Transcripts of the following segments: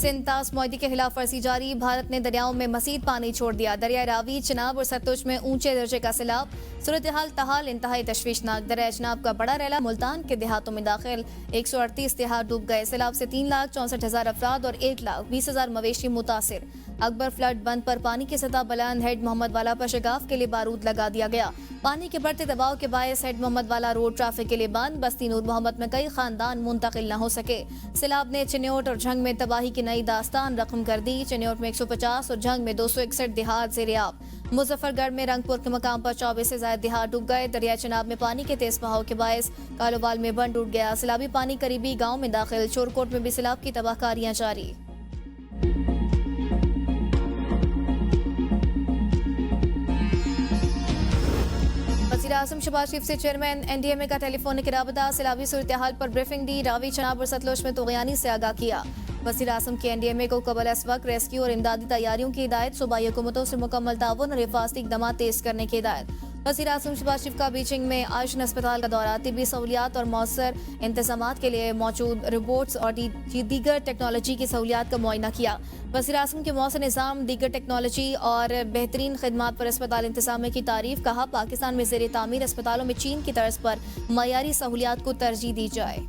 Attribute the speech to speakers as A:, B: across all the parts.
A: सिंतास मुआहदे के खिलाफ वर्जी जारी। भारत ने दरियाओं में मजीद पानी छोड़ दिया। दरिया रावी, चिनाब और सतलुज में ऊंचे दर्जे का सैलाब। सूरत हाल तहाल इंतहाई तशवीशनाक। दरिया चिनाब का बड़ा रैला मुल्तान के देहातों में दाखिल। 138 देहात डूब गए। सैलाब से 3,64,000 अफराद और 1,20,000 मवेशी मुतासिर। अकबर फ्लड बंद पर पानी की सतह बुलंद। हेड मोहम्मद वाला पर शगाफ के लिए बारूद लगा दिया गया। पानी के बढ़ते दबाव के बायस हेड मोहम्मद वाला रोड ट्रैफिक के लिए बंद। बस्ती नूर मोहम्मद में कई खानदान मुंतकिल न हो सके। सैलाब ने चिन्योट और झंग में तबाही की नई दास्तान रकम कर दी। चिन्योट में 150 और झंग में 261 देहात ज़ेर-ए-आब। मुजफ्फरगढ़ में रंगपुर के मकाम पर 24 से ज्यादा देहात डूब गए। दरिया चिनाब में पानी के तेज बहाव के बायस कालोबाल में बंद टूट गया। सैलाबी पानी करीबी गाँव में दाखिल। चोरकोट में भी सैलाब की तबाहकारियां जारी। वज़ीर आज़म शहबाज शरीफ से चेयरमैन NDMA का टेलीफोनिक राबता। सैलाबी सूरत हाल पर ब्रीफिंग दी। रावी, चिनाब और सतलुज में तुग़यानी से आगाह किया। वज़ीर आज़म की NDMA को कबल अस वक्त रेस्क्यू और इमदादी तैयारियों की हिदायत। सूबाई हुकूमतों से मुकम्मल ताउन और हिफाजती इक़दाम तेज करने की हिदायत। वज़ीर आज़म शहबाज शरीफ का बीजिंग में आयुष्मान अस्पताल का दौरा। तिब्बी सहूलियात और मौसर इंतजामात के लिए मौजूद रोबोट्स और दीगर टेक्नोलॉजी की सहूलियात का मुआयना किया। वज़ीर आज़म के मौसर निज़ाम, दीगर टेक्नोलॉजी और बेहतरीन खिदमात पर अस्पताल इंतजाम की तारीफ। कहा, पाकिस्तान में ज़ेर तामीर अस्पतालों में चीन की तर्ज पर मयारी सहूलियात को तरजीह दी जाए।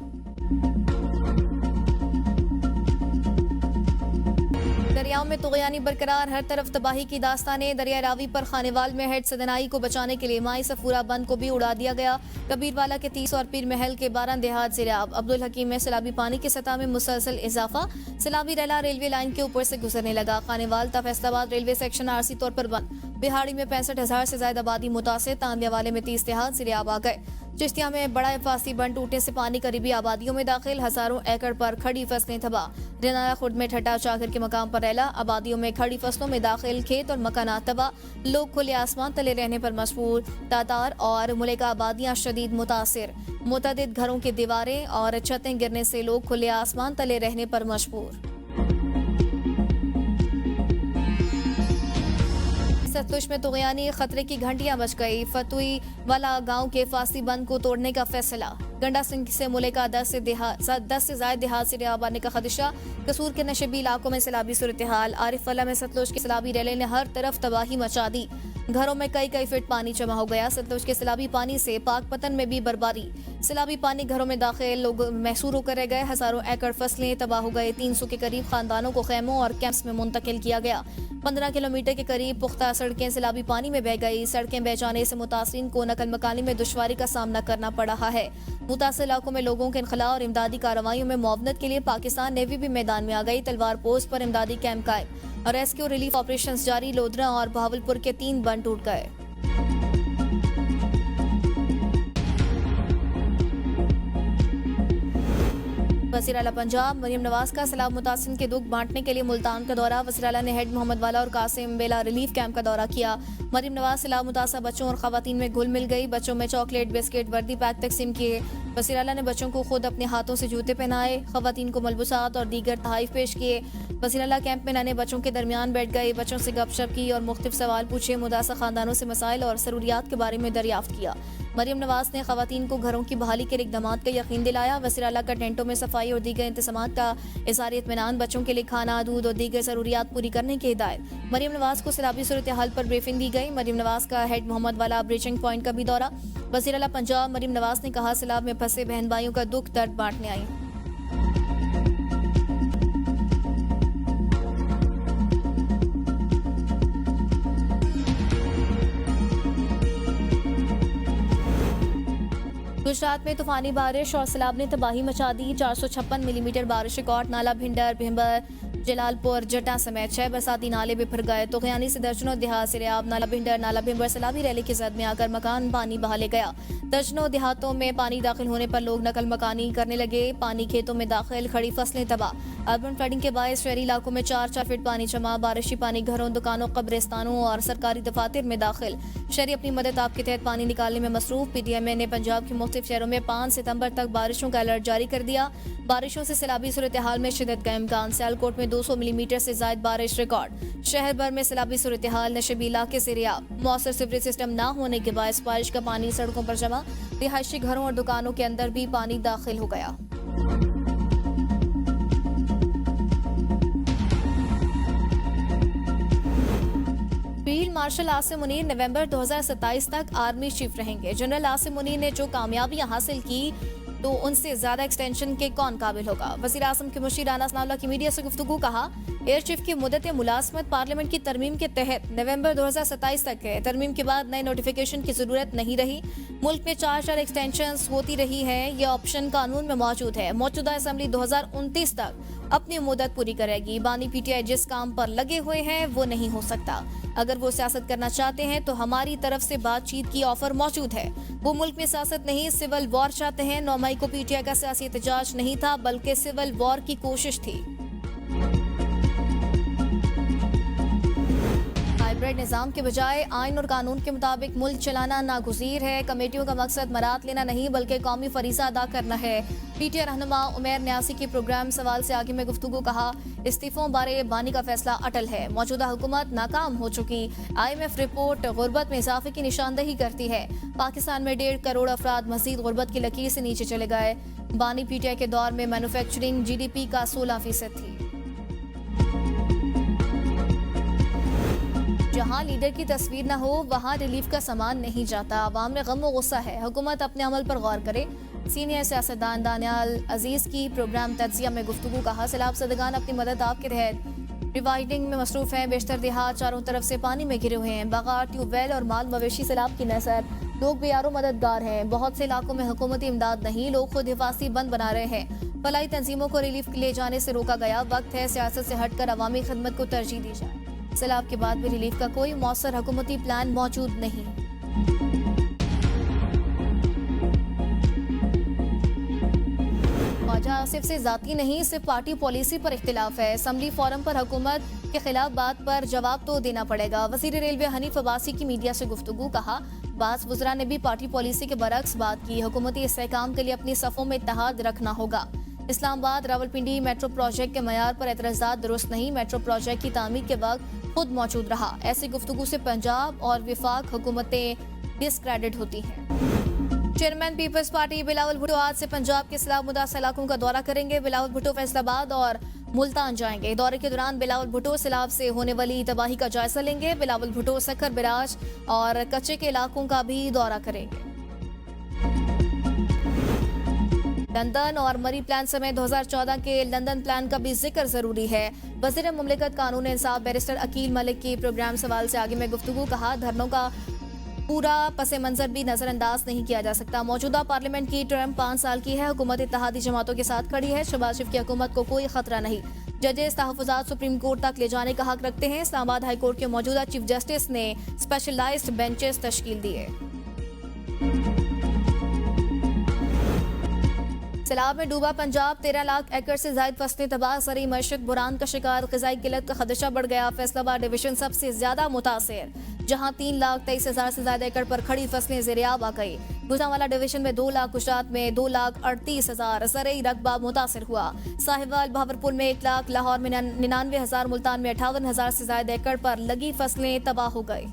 A: दरियाओं में तुग़यानी बरकरार। हर तरफ तबाही की दास्तानें। दरिया रावी पर खानेवाल में हेड सदनाई को बचाने के लिए माई सफूरा बंद को भी उड़ा दिया गया। कबीरवाला के 30 और पीर महल के 12 देहात ज़ेर-ए-आब। अब्दुल हकीम में सैलाबी पानी की सतह में मुसलसल इजाफा। सैलाबी रैला रेलवे लाइन के ऊपर से गुजरने लगा। खानेवाल ता फैसलाबाद रेलवे सेक्शन आरसी तौर पर बंद। बिहाड़ी में 65,000 से ज्यादा आबादी मुतासिर। तांदियावाले में 30 देहात ज़ेर-ए-आब आ गए। चिश्तिया में बड़ा हिफाजती बंद टूटने से पानी करीबी आबादियों में दाखिल। हजारों एकड़ पर खड़ी फसलें तबाह। रिनाया खुर्द में ठट्टा चाकर के मकाम पर रैला। आबादियों में खड़ी फसलों में दाखिल। खेत और मकानात तबाह। लोग खुले आसमान तले रहने पर मजबूर। तातार और मुलेका आबादियां शदीद मुतासिर। मुतअद्दिद घरों की दीवारें और छतें गिरने से लोग खुले आसमान तले रहने पर मजबूर। सतलुज में तुग़यानी, खतरे की घंटियां बज गई। फतुई वाला गांव के फासी बंद को तोड़ने का फैसला। गंडा सिंह से मुलेका 10 से ज्यादा देहात से आबाने का खदशा। कसूर के नशेबी इलाकों में सैलाबी सूरत हाल। आरिफ वाला में सतलुज की सैलाबी रैले ने हर तरफ तबाही मचा दी। घरों में कई फीट पानी जमा हो गया। सतलुज के सैलाबी पानी से पाकपतन में भी बर्बादी। सैलाबी पानी घरों में दाखिल। लोग महसूर होकर रह गए। हजारों एकड़ फसलें तबाह हो गए। 300 के करीब खानदानों को खैमों और कैंप्स में मुंतकिल किया गया। 15 किलोमीटर के करीब पुख्ता सड़कें सैलाबी पानी में बह गई। सड़कें बह जाने से मुतासिरीन को नकल मकानी में दुश्वारी का सामना करना पड़ रहा है। मुतासिर इलाकों में लोगों के इनखला और इमदादी कार्रवाइयों में मुआवनत के लिए पाकिस्तान नेवी भी मैदान में आ गई। तलवार पोस्ट पर इमदादी कैंप कायम और रेस्क्यू रिलीफ ऑपरेशन जारी। लोधरा और बहावलपुर के 3 बंद टूट गए। वज़ीर आला पंजाब मरियम नवाज का सैलाब मुतासिर के दुख बांटने के लिए मुल्तान का दौरा। वज़ीर आला ने हेड मोहम्मद वाला और कासिम बेला रिलीफ कैंप का दौरा किया। मरियम नवाज सैलाब मुतासर बच्चों और खवातीन में घुल मिल गई। बच्चों में चॉकलेट, बिस्किट, वर्दी पैक तकसीम किए। वज़ीर आला ने बच्चों को खुद अपने हाथों से जूते पहनाए। खवातीन को मलबूसात और दीगर तोहफे पेश किए। वज़ीर आला कैंप में नन्हे बच्चों के दरमियान बैठ गए। बच्चों से गपशप की और मुख्तलिफ सवाल पूछे। मुतासर खानदानों से मसाइल और ज़रूरियात के बारे में दरियाफ्त किया। मरियम नवाज ने खवातीन को घरों की बहाली के इक़दामात का यकीन दिलाया। वज़ीर आला का टेंटों में सफाई और दीगर इंतज़ामात का इज़हार इत्मीनान। बच्चों के लिए खाना, दूध और दीगर ज़रूरियात पूरी करने की हिदायत। मरियम नवाज को सैलाबी सूरत हाल पर ब्रीफिंग दी गई। मरियम नवाज का हेड मोहम्मद वाला ब्रीचिंग पॉइंट का भी दौरा। वज़ीर आला पंजाब मरियम नवाज ने कहा, सैलाब में फंसे बहन भाइयों का दुख दर्द बांटने आई। गुजरात में तूफानी बारिश और सैलाब ने तबाही मचा दी। 456 मिलीमीटर बारिश रिकॉर्ड। नाला भिंडर, भिंबर, जलालपुर, जटा समेत 6 बरसाती नाले बिफर गए। तुग़यानी से दर्जनों देहात ज़ेर-ए-आब। नाला भिंडर, नाला भिंबर सैलाबी रैली की जद में आकर मकान पानी बहा ले गया। दर्जनों देहातों में पानी दाखिल होने पर लोग नकल मकानी करने लगे। पानी खेतों में दाखिल, खड़ी फसलें तबाह। अर्बन फ्लडिंग के बायस शहरी इलाकों में 4 फीट पानी जमा। बारिशी पानी घरों, दुकानों, कब्रिस्तानों और सरकारी दफातर में दाखिल। शहरी अपनी मदद आप के तहत पानी निकालने में मसरूफ। PTMA ने पंजाब के मुख्तलिफ शहरों में 5 सितंबर तक बारिशों का अलर्ट जारी कर दिया। बारिशों से सैलाबी सूरत हाल में शिदत का इम्कान। सियालकोट में 200 मिलीमीटर से ज्यादा बारिश रिकॉर्ड। शहर भर में सैलाबी सूरत हाल। नशेबी इलाके ज़ेर-ए-आब। मौसर सीवरेज सिस्टम न होने के बायस बारिश का पानी सड़कों पर जमा। रिहायशी घरों और दुकानों के अंदर भी पानी दाखिल हो गया। मार्शल आसिम मुनीर नवंबर 2027 तक आर्मी चीफ रहेंगे। जनरल आसिम मुनीर ने जो कामयाबियां हासिल की तो उनसे ज्यादा एक्सटेंशन के कौन काबिल होगा। वजीर आजम के मुशीर राना सनाउल्लाह की मीडिया से गुफ्तगू। कहा, एयर चीफ की मुद्दत मुलाजमत पार्लियामेंट की तरमीम के तहत नवंबर 2027 तक है। तरमीम के बाद नए नोटिफिकेशन की जरूरत नहीं रही। मुल्क में 4 एक्सटेंशन होती रही है, ये ऑप्शन कानून में मौजूद है। मौजूदा असम्बली 2029 तक अपनी मुद्दत पूरी करेगी। बानी पीटीआई जिस काम पर लगे हुए हैं वो नहीं हो सकता। अगर वो सियासत करना चाहते हैं तो हमारी तरफ से बातचीत की ऑफर मौजूद है। वो मुल्क में सियासत नहीं, सिविल वॉर चाहते हैं। 9 मई को पीटीआई का सियासी एहतजाज नहीं था बल्कि सिविल वॉर की कोशिश थी। हाइब्रिड निजाम के बजाय आइन और कानून के मुताबिक मुल्क चलाना नागुज़ीर है। कमेटियों का मकसद मरात लेना नहीं बल्कि कौमी फरीज़ा अदा करना है। पीटीआई रहनुमा उमैर न्यासी की प्रोग्राम सवाल से आगे में गुफ्तगू। कहा, इस्तीफों बारे बानी का फैसला अटल है। मौजूदा हुकूमत नाकाम हो चुकी। IMF रिपोर्ट गुर्बत में इजाफे की निशानदही करती है। पाकिस्तान में 1.5 करोड़ अफराद मजीद गुर्बत की लकीर से नीचे चले गए। बानी पीटीआई के दौर में मैन्युफैक्चरिंग GDP का 16% थी। जहां लीडर की तस्वीर न हो वहां रिलीफ का सामान नहीं जाता। आवाम में गम व गुस्सा है, हुकूमत अपने अमल पर गौर करे। सीनियर सियासतदान दानियाल अजीज की प्रोग्राम तज्जिया में गुफ्तगू। कहा, सैलाब ज़दगान अपनी मदद आपके तहत रिवाइडिंग में मसरूफ हैं। बेशतर देहात चारों तरफ से पानी में घिरे हुए हैं। बागात, ट्यूबवेल और माल मवेशी सैलाब की नजर। लोग बेयारो मददगार हैं। बहुत से इलाकों में हुकूमती इमदाद नहीं, लोग खुद हिफाजती बंद बना रहे हैं। फलाई तंजीमों को रिलीफ ले जाने से रोका गया। वक्त है सियासत से हटकर अवामी खिदमत को तरजीह दी जाए। सैलाब के बाद भी रिलीफ का कोई मौसर हुकूमती प्लान मौजूद नहीं। ख्वाजा आसिफ से जाती नहीं, सिर्फ पार्टी पॉलिसी पर इख्तिलाफ है। असम्बली फोरम पर हुकूमत के खिलाफ बात पर जवाब तो देना पड़ेगा। वजीर रेलवे हनीफ अब्बासी की मीडिया से गुफ्तगू। कहा, बास वज़रा ने भी पार्टी पॉलिसी के बरक्स बात की। हुकूमती इस्तेहकाम के लिए अपनी सफ़ों में इत्तेहाद रखना होगा। इस्लामाबाद रावलपिंडी मेट्रो प्रोजेक्ट के मयार पर एतराज़ात दुरुस्त नहीं। मेट्रो प्रोजेक्ट की तामीर के वक्त खुद मौजूद रहा। ऐसी गुफ्तगू से पंजाब और विफाक हुकूमतें डिस्क्रेडिट होती हैं। Chairman peoples party Bilawal Bhutto आज से पंजाब के सैलाब मुतासर इलाकों का दौरा करेंगे। बिलावल भुट्टो फैसलाबाद और मुल्तान जाएंगे। दौरे के दौरान बिलावल भुट्टो सैलाब से होने वाली तबाही का जायजा लेंगे। बिलावल भुट्टो सखर बिराज और कच्चे के इलाकों का भी दौरा करेंगे। लंदन और मरी प्लान समेत 2014 के लंदन प्लान का भी जिक्र जरूरी है। वज़ीर मुमलिकत कानून इंसाफ बैरिस्टर अकील मलिक की प्रोग्राम सवाल से आगे में गुफ्तगू। कहा, धरनों का पूरा पस मंजर भी नजरअंदाज नहीं किया जा सकता। मौजूदा पार्लियामेंट की टर्म 5 साल की है। हुकूमत इत्तेहादी जमातों के साथ खड़ी है। शहबाज शरीफ की हुकूमत को कोई खतरा नहीं। जजेस तहफ़्फ़ुज़ात सुप्रीम कोर्ट तक ले जाने का हक रखते हैं। इस्लामाबाद हाई कोर्ट के मौजूदा चीफ जस्टिस ने स्पेशलाइज्ड बेंचेस तश्कील दिए। सैलाब में डूबा पंजाब, 13 लाख एकड़ से ज्यादा फसलें तबाह। ज़रूरी मईशत बुरान का शिकार, ग़िज़ाई किल्लत का खदशा बढ़ गया। फैसलाबाद डिवीजन सबसे ज्यादा मुतासिर, जहां 3,23,000 से ज्यादा एकड़ पर खड़ी फसलें ज़ेरियाब आ गई। गुजरांवाला डिवीजन में 2 लाख, गुजरात में 2,38,000 ज़रूरी रकबा मुतासिर हुआ। साहिवाल भावरपुर में 1 लाख, लाहौर में 99,000, मुल्तान में 58,000 से ज्यादा एकड़ पर लगी फसलें तबाह हो गई।